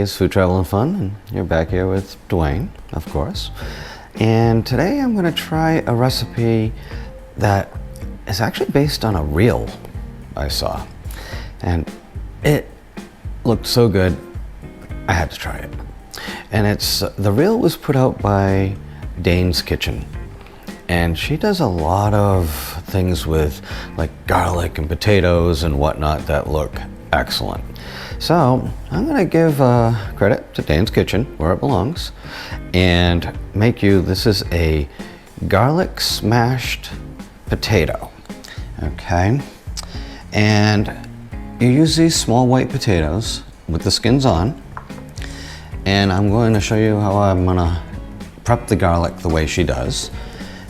is Food, Travel, and Fun, and you're back here with Duane, of course. And today I'm going to try a recipe that is actually based on a reel I saw. And it looked so good, I had to try it. And the reel was put out by Dane's Kitchen. And she does a lot of things with like garlic and potatoes and whatnot that look excellent. So I'm gonna give credit to Dane's Kitchen, where it belongs, and this is a garlic smashed potato, okay? And you use these small white potatoes with the skins on, and I'm going to show you how I'm gonna prep the garlic the way she does.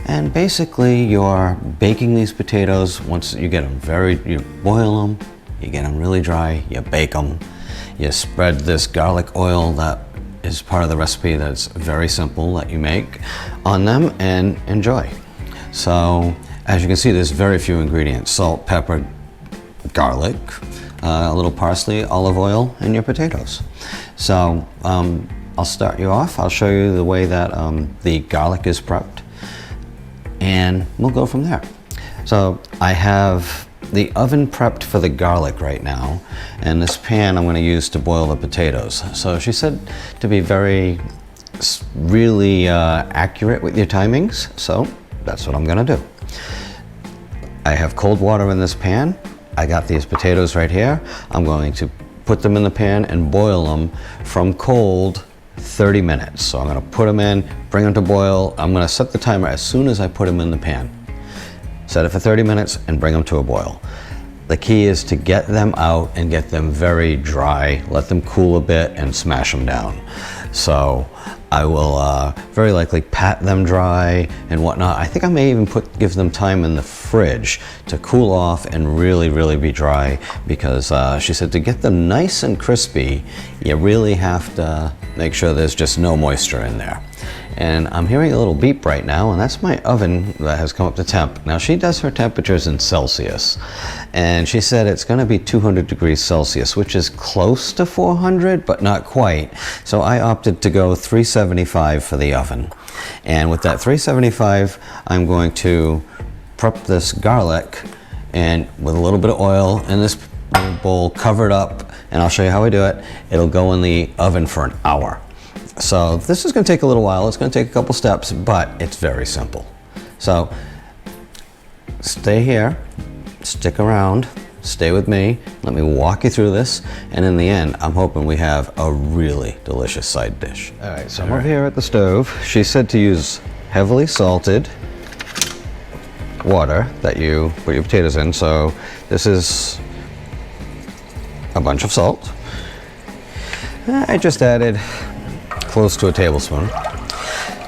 And basically you're baking these potatoes once you get them you boil them, you get them really dry, you bake them, you spread this garlic oil that is part of the recipe that's very simple that you make on them and enjoy. So as you can see, there's very few ingredients: salt, pepper, garlic, a little parsley, olive oil, and your potatoes. So I'll start you off. I'll show you the way that the garlic is prepped, and we'll go from there. So I have the oven prepped for the garlic right now, and this pan I'm going to use to boil the potatoes. So she said to be really accurate with your timings, so that's what I'm going to do. I have cold water in this pan. I got these potatoes right here. I'm going to put them in the pan and boil them from cold 30 minutes. So I'm going to put them in, bring them to boil. I'm going to set the timer as soon as I put them in the pan. Set it for 30 minutes and bring them to a boil. The key is to get them out and get them very dry, let them cool a bit and smash them down. So I will very likely pat them dry and whatnot. I think I may even give them time in the fridge to cool off and really be dry, because she said to get them nice and crispy, you really have to make sure there's just no moisture in there. And I'm hearing a little beep right now, and that's my oven that has come up to temp. Now she does her temperatures in Celsius, and she said it's going to be 200 degrees Celsius, which is close to 400, but not quite. So I opted to go 375 for the oven. And with that 375, I'm going to prep this garlic, and with a little bit of oil in this bowl, covered up, and I'll show you how I do it. It'll go in the oven for an hour. So this is going to take a little while. It's going to take a couple steps, but it's very simple. So stay here, stick around, stay with me. Let me walk you through this. And in the end, I'm hoping we have a really delicious side dish. All right, so I'm over here at the stove. She said to use heavily salted water that you put your potatoes in. So this is a bunch of salt. I just added close to a tablespoon,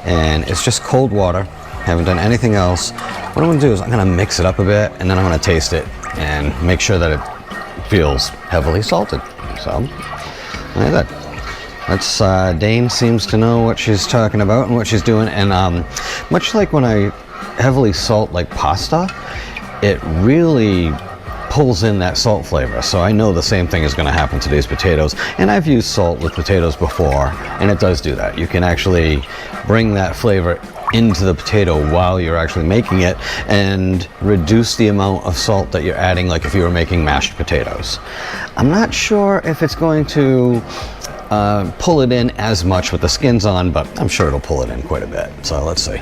and it's just cold water. Haven't done anything else. What I'm going to do is I'm going to mix it up a bit, and then I'm going to taste it and make sure that it feels heavily salted. So like that. That's Dane seems to know what she's talking about and what she's doing. And much like when I heavily salt like pasta, it really pulls in that salt flavor. So I know the same thing is going to happen to these potatoes. And I've used salt with potatoes before, and it does do that. You can actually bring that flavor into the potato while you're actually making it and reduce the amount of salt that you're adding, like if you were making mashed potatoes. I'm not sure if it's going to pull it in as much with the skins on, but I'm sure it'll pull it in quite a bit. So let's see.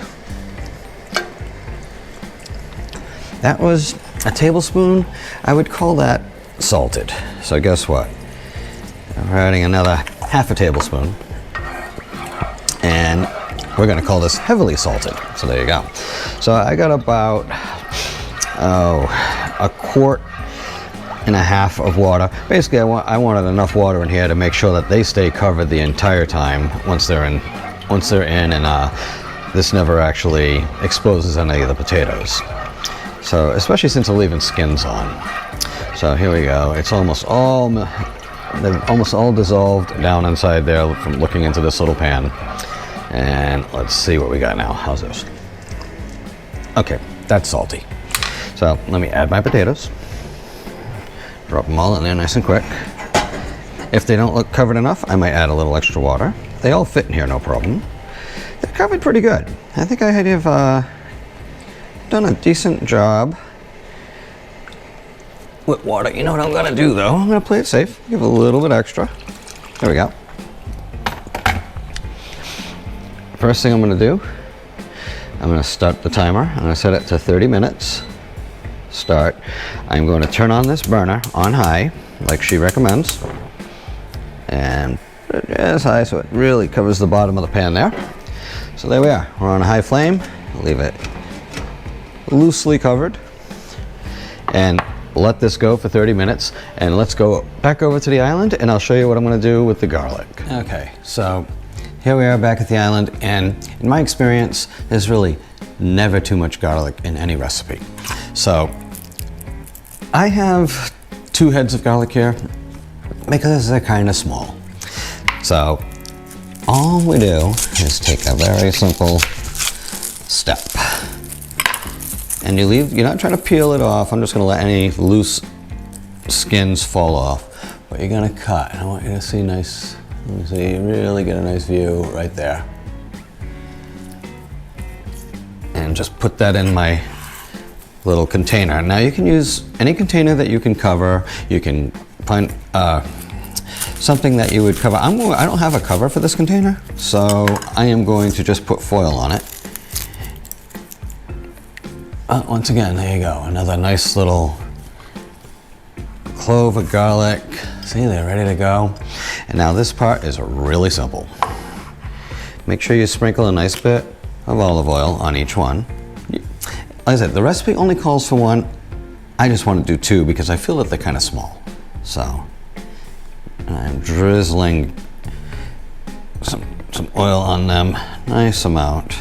That was a tablespoon. I would call that salted. So guess what? We're adding another half a tablespoon. And we're going to call this heavily salted. So there you go. So I got about, a quart and a half of water. Basically, I wanted enough water in here to make sure that they stay covered the entire time once they're in, and this never actually exposes any of the potatoes. So, especially since I'm leaving skins on. So here we go. It's almost all dissolved down inside there from looking into this little pan. And let's see what we got now. How's this? Okay, that's salty. So let me add my potatoes. Drop them all in there nice and quick. If they don't look covered enough, I might add a little extra water. They all fit in here, no problem. They're covered pretty good. I think I have done a decent job with water. You know what I'm gonna do though? I'm gonna play it safe, give a little bit extra. There we go. First thing I'm gonna do, I'm gonna start the timer. I'm gonna set it to 30 minutes. Start. I'm going to turn on this burner on high, like she recommends. And put it as high so it really covers the bottom of the pan there. So there we are. We're on a high flame. Leave it loosely covered. And let this go for 30 minutes. And let's go back over to the island and I'll show you what I'm going to do with the garlic. Okay, so here we are back at the island. And in my experience, there's really never too much garlic in any recipe. So I have 2 heads of garlic here because they're kind of small. So all we do is take a very simple step. And you're not trying to peel it off. I'm just gonna let any loose skins fall off. But you're gonna cut. And I want you to see nice, let me see, really get a nice view right there. And just put that in my little container. Now you can use any container that you can cover. You can find something that you would cover. I don't have a cover for this container, so I am going to just put foil on it. Once again, there you go. Another nice little clove of garlic. See, they're ready to go. And now this part is really simple. Make sure you sprinkle a nice bit of olive oil on each one. Like I said, the recipe only calls for 1. I just want to do 2 because I feel that they're kind of small. So I'm drizzling some oil on them, nice amount.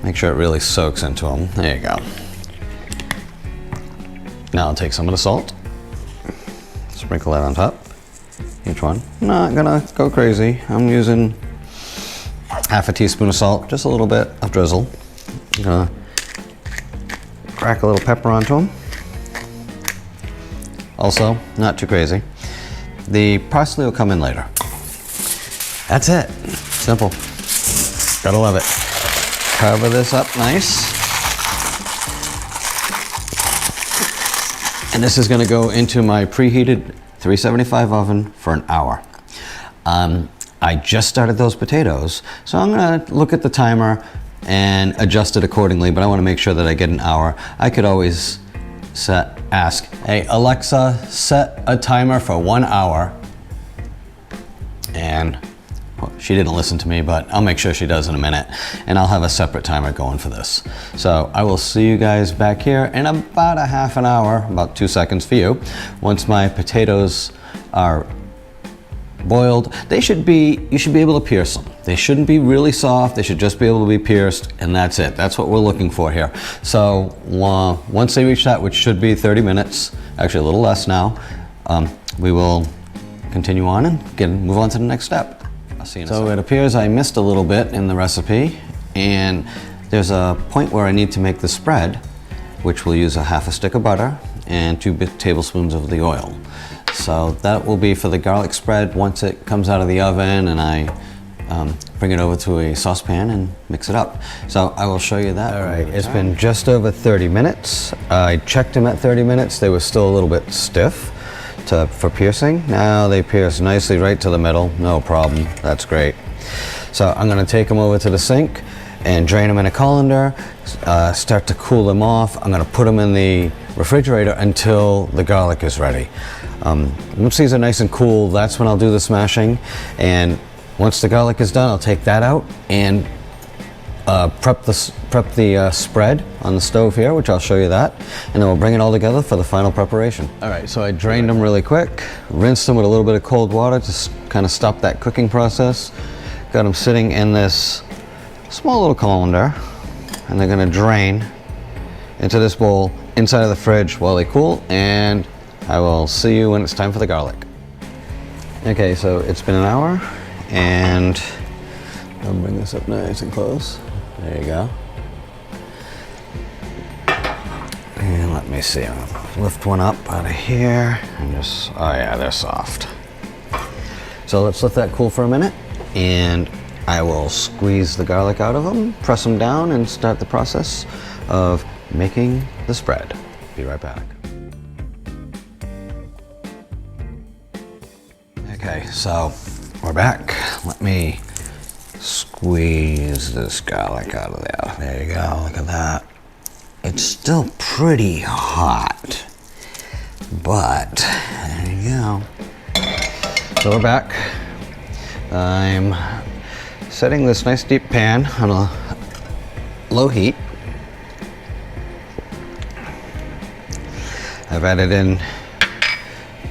Make sure it really soaks into them. There you go. Now I'll take some of the salt, sprinkle that on top, each one. Not gonna go crazy. I'm using half a teaspoon of salt, just a little bit of drizzle. I'm gonna crack a little pepper onto them. Also, not too crazy. The parsley will come in later. That's it. Simple. Gotta love it. Cover this up nice. And this is gonna go into my preheated 375 oven for an hour. I just started those potatoes, so I'm gonna look at the timer and adjust it accordingly, but I wanna make sure that I get an hour. I could always ask, hey, Alexa, set a timer for 1 hour. And well, she didn't listen to me, but I'll make sure she does in a minute. And I'll have a separate timer going for this. So I will see you guys back here in about a half an hour, about 2 seconds for you. Once my potatoes are boiled, you should be able to pierce them. They shouldn't be really soft, they should just be able to be pierced, and that's it. That's what we're looking for here. So once they reach that, which should be 30 minutes, actually a little less now, we will continue on and move on to the next step. I'll see you in a second. So it appears I missed a little bit in the recipe, and there's a point where I need to make the spread, which will use a half a stick of butter and 2 tablespoons of the oil. So that will be for the garlic spread once it comes out of the oven and I bring it over to a saucepan and mix it up. So I will show you that. All right, it's been just over 30 minutes. I checked them at 30 minutes. They were still a little bit stiff for piercing. Now they pierce nicely right to the middle, no problem. That's great. So I'm gonna take them over to the sink and drain them in a colander, start to cool them off. I'm gonna put them in the refrigerator until the garlic is ready. Once these are nice and cool, that's when I'll do the smashing. And once the garlic is done, I'll take that out and prep the spread on the stove here, which I'll show you that. And then we'll bring it all together for the final preparation. All right, so I drained them really quick, rinsed them with a little bit of cold water to kind of stop that cooking process. Got them sitting in this small little colander, and they're gonna drain into this bowl inside of the fridge while they cool, and I will see you when it's time for the garlic. Okay, so it's been an hour, and I'll bring this up nice and close. There you go. And let Let me see, I'm gonna lift one up out of here and just, oh yeah, they're soft. So let's let that cool for a minute, and I will squeeze the garlic out of them, press them down, and start the process of making the spread. Be right back. Okay, so we're back. Let me squeeze this garlic out of there. There you go, look at that. It's still pretty hot, but there you go. So we're back. I'm setting this nice deep pan on a low heat. I've added in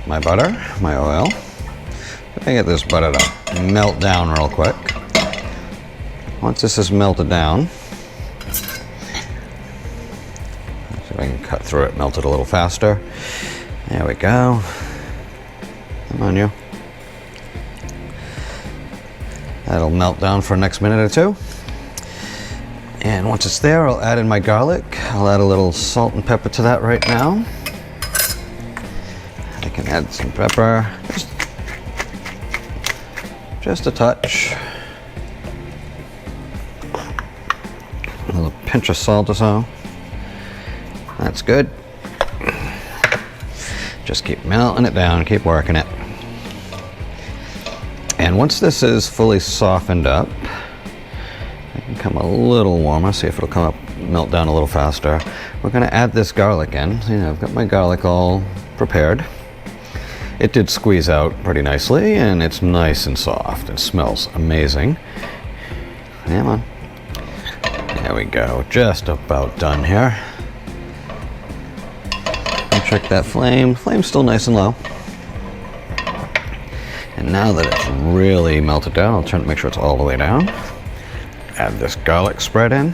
my butter, my oil. Let me get this butter to melt down real quick. Once this is melted down, see if I can cut through it, melt it a little faster. There we go. Come on, you. That'll melt down for the next minute or two. And once it's there, I'll add in my garlic. I'll add a little salt and pepper to that right now. I can add some pepper, just a touch. A little pinch of salt or so. That's good. Just keep melting it down, keep working it. And once this is fully softened up, it can come a little warmer, see if it'll come up, melt down a little faster. We're gonna add this garlic in. You know, I've got my garlic all prepared. It did squeeze out pretty nicely, and it's nice and soft. It smells amazing. Come on. There we go, just about done here. And check that flame. Flame's still nice and low. And now that it's really melted down, I'll turn to make sure it's all the way down. Add this garlic spread in.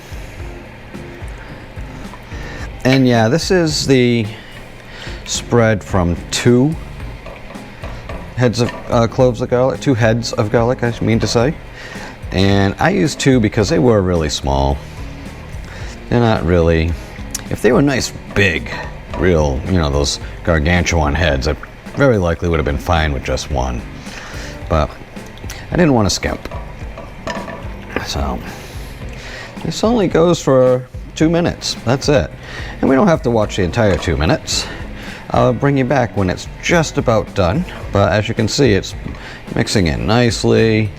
And yeah, this is the spread from 2 heads of cloves of garlic, 2 heads of garlic, I mean to say. And I used 2 because they were really small. They're not really, if they were nice, big, real, you know, those gargantuan heads, I very likely would have been fine with just 1. But I didn't want to skimp. So this only goes for 2 minutes. That's it. And we don't have to watch the entire 2 minutes. I'll bring you back when it's just about done. But as you can see, it's mixing in nicely.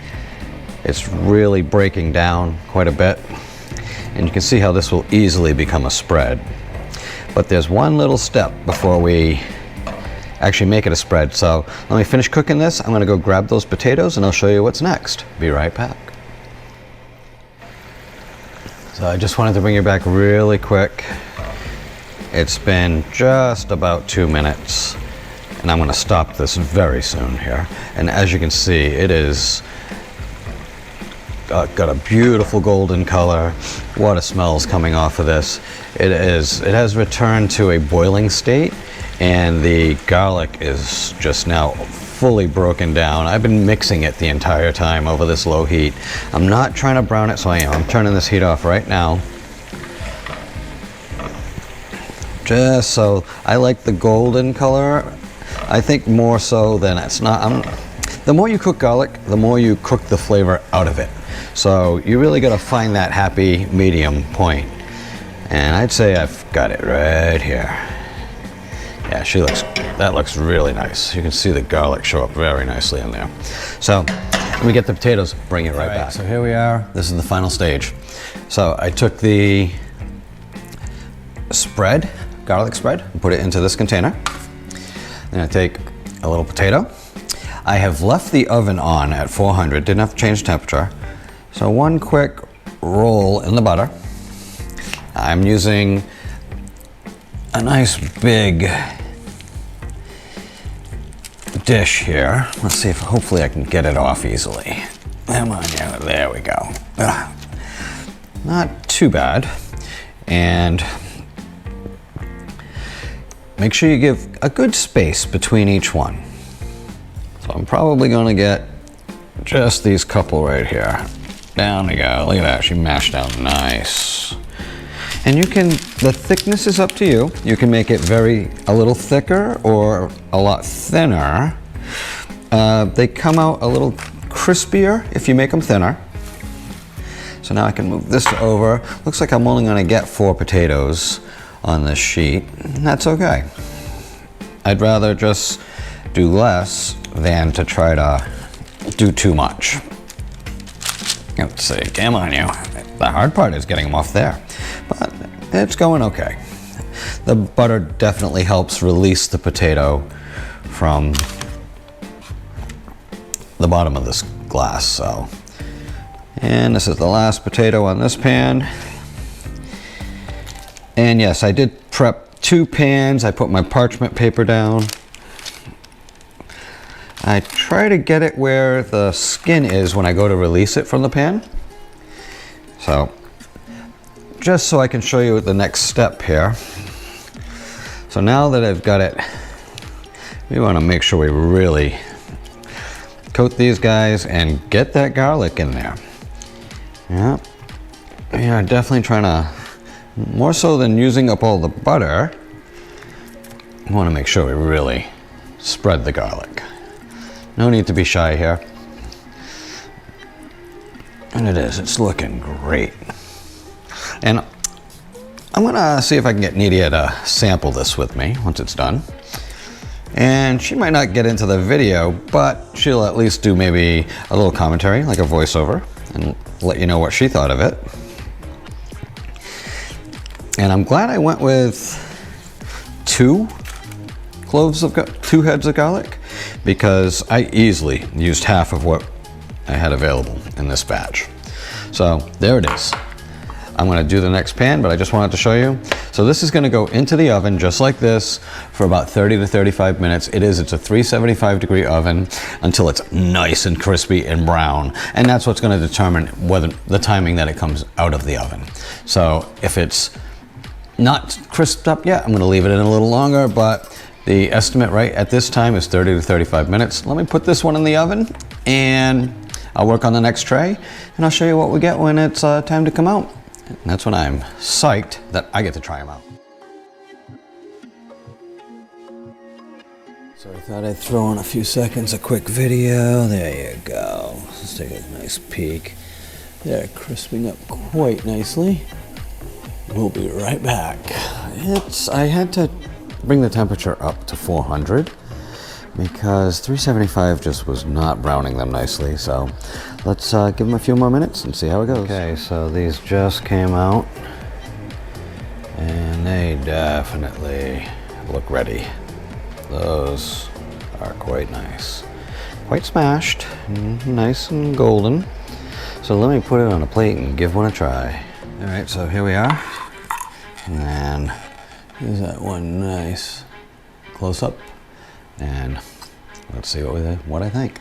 It's really breaking down quite a bit. And you can see how this will easily become a spread. But there's one little step before we actually make it a spread. So let me finish cooking this. I'm gonna go grab those potatoes and I'll show you what's next. Be right back. So I just wanted to bring you back really quick. It's been just about 2 minutes and I'm gonna stop this very soon here. And as you can see, it is got a beautiful golden color. What a smell is coming off of this. It has returned to a boiling state, and the garlic is just now fully broken down. I've been mixing it the entire time over this low heat. I'm not trying to brown it, so I'm turning this heat off right now. Just so, I like the golden color. I think more so than it's not. The more you cook garlic, the more you cook the flavor out of it. So you really got to find that happy medium point. And I'd say I've got it right here. Yeah, that looks really nice. You can see the garlic show up very nicely in there. So let me get the potatoes, bring it right back. So here we are. This is the final stage. So I took the spread, garlic spread, and put it into this container. Then I take a little potato. I have left the oven on at 400, didn't have to change temperature. So one quick roll in the butter. I'm using a nice big dish here. Let's see if hopefully I can get it off easily. Come on, yeah, there we go. Not too bad. And make sure you give a good space between each one. So I'm probably gonna get just these couple right here. Down we go. Look at that, she mashed down nice. And you can, the thickness is up to you. You can make it a little thicker or a lot thinner. They come out a little crispier if you make them thinner. So now I can move this over. Looks like I'm only gonna get 4 potatoes on this sheet. And that's okay. I'd rather just do less than to try to do too much. Let's see, game on you. The hard part is getting them off there, but it's going okay. The butter definitely helps release the potato from the bottom of this glass, so. And this is the last potato on this pan. And yes, I did prep 2 pans. I put my parchment paper down. I try to get it where the skin is when I go to release it from the pan. So, just so I can show you the next step here. So now that I've got it, we want to make sure we really coat these guys and get that garlic in there. Yeah, we are definitely trying to, more so than using up all the butter, we want to make sure we really spread the garlic. No need to be shy here. And it's looking great. And I'm gonna see if I can get Nidia to sample this with me once it's done. And she might not get into the video, but she'll at least do maybe a little commentary, like a voiceover, and let you know what she thought of it. And I'm glad I went with 2 heads of garlic, because I easily used half of what I had available in this batch. So there it is. I'm gonna do the next pan, but I just wanted to show you. So this is gonna go into the oven just like this for about 30 to 35 minutes. It's a 375 degree oven until it's nice and crispy and brown. And that's what's gonna determine whether the timing that it comes out of the oven. So if it's not crisped up yet, I'm gonna leave it in a little longer, but the estimate right at this time is 30 to 35 minutes. Let me put this one in the oven and I'll work on the next tray and I'll show you what we get when it's time to come out. And that's when I'm psyched that I get to try them out. So I thought I'd throw in a few seconds, a quick video. There you go. Let's take a nice peek. They're crisping up quite nicely. We'll be right back. I had to bring the temperature up to 400 because 375 just was not browning them nicely. So let's give them a few more minutes and see how it goes. Okay, so these just came out and they definitely look ready. Those are quite nice. Quite smashed, nice and golden. So let me put it on a plate and give one a try. All right, so here we are. And here's that one nice close up. And let's see what I think.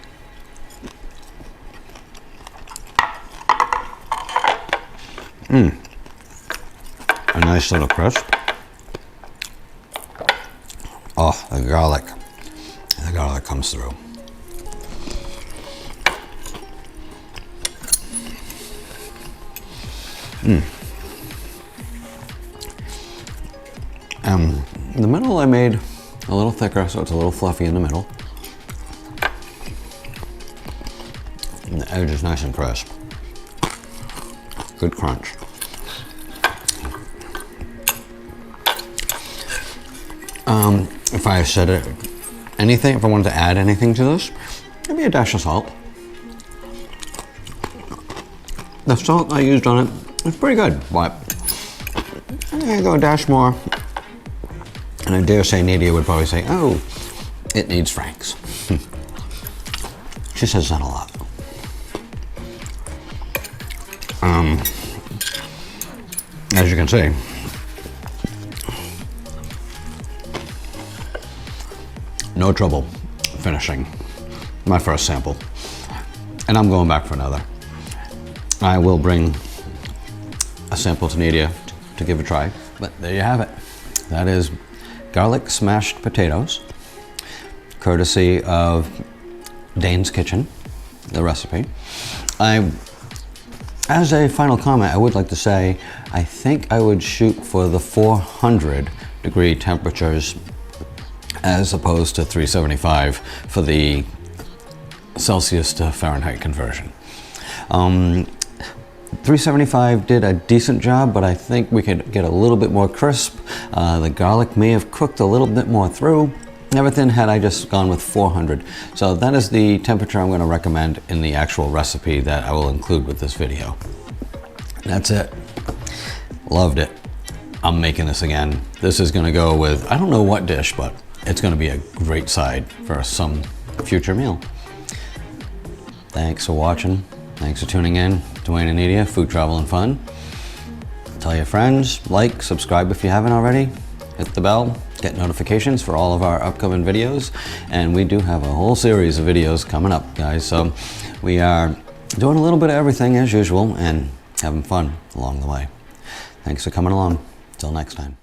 A nice little crisp. Oh, the garlic comes through. In the middle I made a little thicker, so it's a little fluffy in the middle. And the edge is nice and crisp. Good crunch. If I said if I wanted to add anything to this, maybe a dash of salt. The salt I used on it is pretty good, but I'm gonna go a dash more. And I dare say Nidia would probably say, oh, it needs Frank's. She says that a lot. As you can see, no trouble finishing my first sample. And I'm going back for another. I will bring a sample to Nidia to give a try. But there you have it. That is garlic smashed potatoes, courtesy of Dane's Kitchen, the recipe. I As a final comment, I would like to say, I think I would shoot for the 400 degree temperatures as opposed to 375 for the Celsius to Fahrenheit conversion. 375 did a decent job, but I think we could get a little bit more crisp. The garlic may have cooked a little bit more through. Everything had I just gone with 400. So that is the temperature I'm going to recommend in the actual recipe that I will include with this video. That's it. Loved it. I'm making this again. This is going to go with, I don't know what dish, but it's going to be a great side for some future meal. Thanks for watching. Thanks for tuning in. Duane and Nidia, Food, Travel, and Fun. Tell your friends, like, subscribe if you haven't already. Hit the bell, get notifications for all of our upcoming videos. And we do have a whole series of videos coming up, guys. So we are doing a little bit of everything as usual and having fun along the way. Thanks for coming along. Till next time.